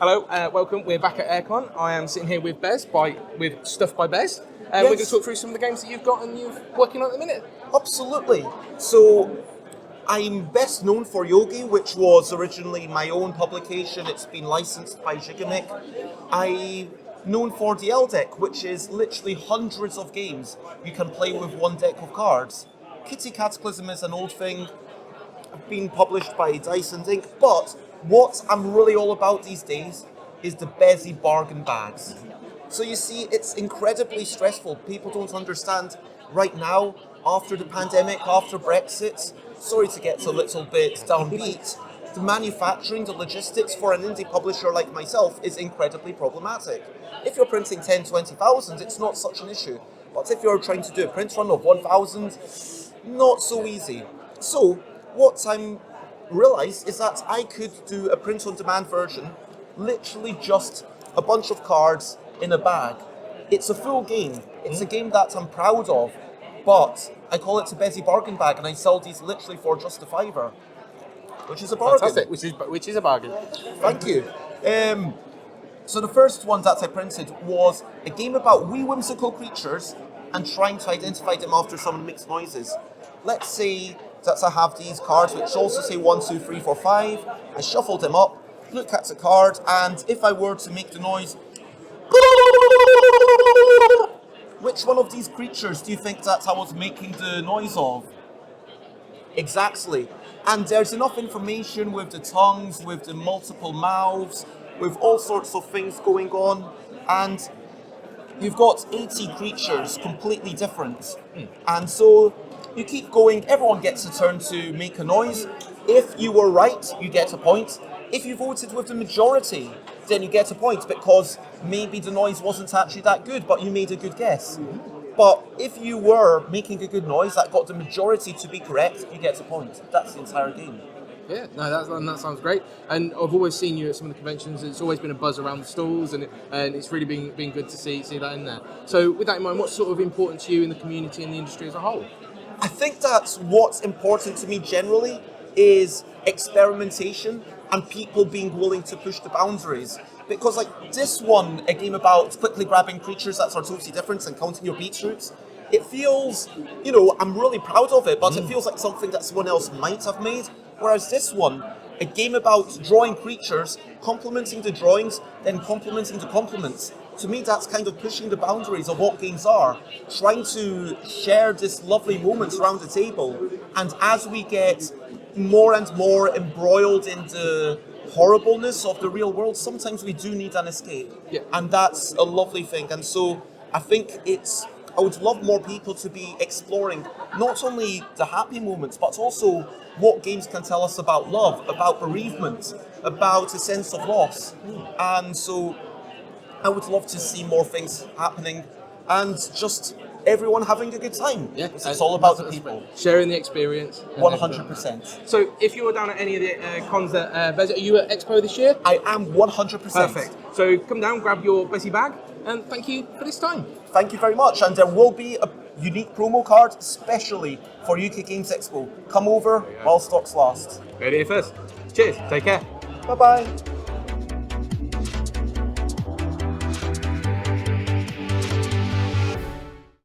Hello, welcome. We're back at Airecon. I am sitting here with Bez, with Stuff by Bez. Yes. We're going to talk through some of the games that you've got and you're working on at the minute. Absolutely. So, I'm best known for Yogi, which was originally my own publication. It's been licensed by Gigamic. I'm known for the L deck, which is literally hundreds of games you can play with one deck of cards. Kitty Cataclysm is an old thing, been published by Dice and Ink, but what I'm really all about these days is the Bez Bargain Bags. So you see, it's incredibly stressful. People don't understand right now, after the pandemic, after Brexit, sorry to get a little bit downbeat, the manufacturing, the logistics for an indie publisher like myself is incredibly problematic. If you're printing 10, 20,000, it's not such an issue. But if you're trying to do a print run of 1,000, not so easy. So, what I'm realised is that I could do a print-on-demand version, literally just a bunch of cards in a bag. It's a full game. It's a game that I'm proud of, but I call it a Bez Bargain Bag, and I sell these literally for just £5, which is a bargain. Fantastic, which is a bargain. Thank you. So the first one that I printed was a game about wee whimsical creatures and trying to identify them after someone makes noises. Let's say that I have these cards which also say 1, 2, 3, 4, 5. I shuffle them up, look at the card, and if I were to make the noise, which one of these creatures do you think that I was making the noise of? Exactly. And there's enough information with the tongues, with the multiple mouths, with all sorts of things going on, and you've got 80 creatures completely different. And so you keep going, everyone gets a turn to make a noise. If you were right, you get a point. If you voted with the majority, then you get a point because maybe the noise wasn't actually that good, but you made a good guess. But if you were making a good noise that got the majority to be correct, you get a point. That's the entire game. Yeah, no, that sounds great. And I've always seen you at some of the conventions. It's always been a buzz around the stalls, and it's really been good to see that in there. So with that in mind, what's sort of important to you in the community and the industry as a whole? I think that what's important to me generally is experimentation and people being willing to push the boundaries. Because like this one, a game about quickly grabbing creatures that are totally different and counting your beetroots, it feels, I'm really proud of it, but it feels like something that someone else might have made. Whereas this one, a game about drawing creatures, complementing the drawings, then complementing the complements. To me, that's kind of pushing the boundaries of what games are, trying to share this lovely moment around the table. And as we get more and more embroiled in the horribleness of the real world, sometimes we do need an escape. Yeah. And that's a lovely thing. And so I think I would love more people to be exploring not only the happy moments, but also what games can tell us about love, about bereavement, about a sense of loss. And so I would love to see more things happening and just everyone having a good time. Yeah, it's all about the people. Sharing the experience. 100%. So if you were down at any of the cons that Bez, are you at Expo this year? I am 100%. Perfect. So come down, grab your Bessie bag, and thank you for this time. Thank you very much, and there will be a unique promo card especially for UK Games Expo. Come over while stocks last. Ready here first. Cheers. Take care. Bye-bye.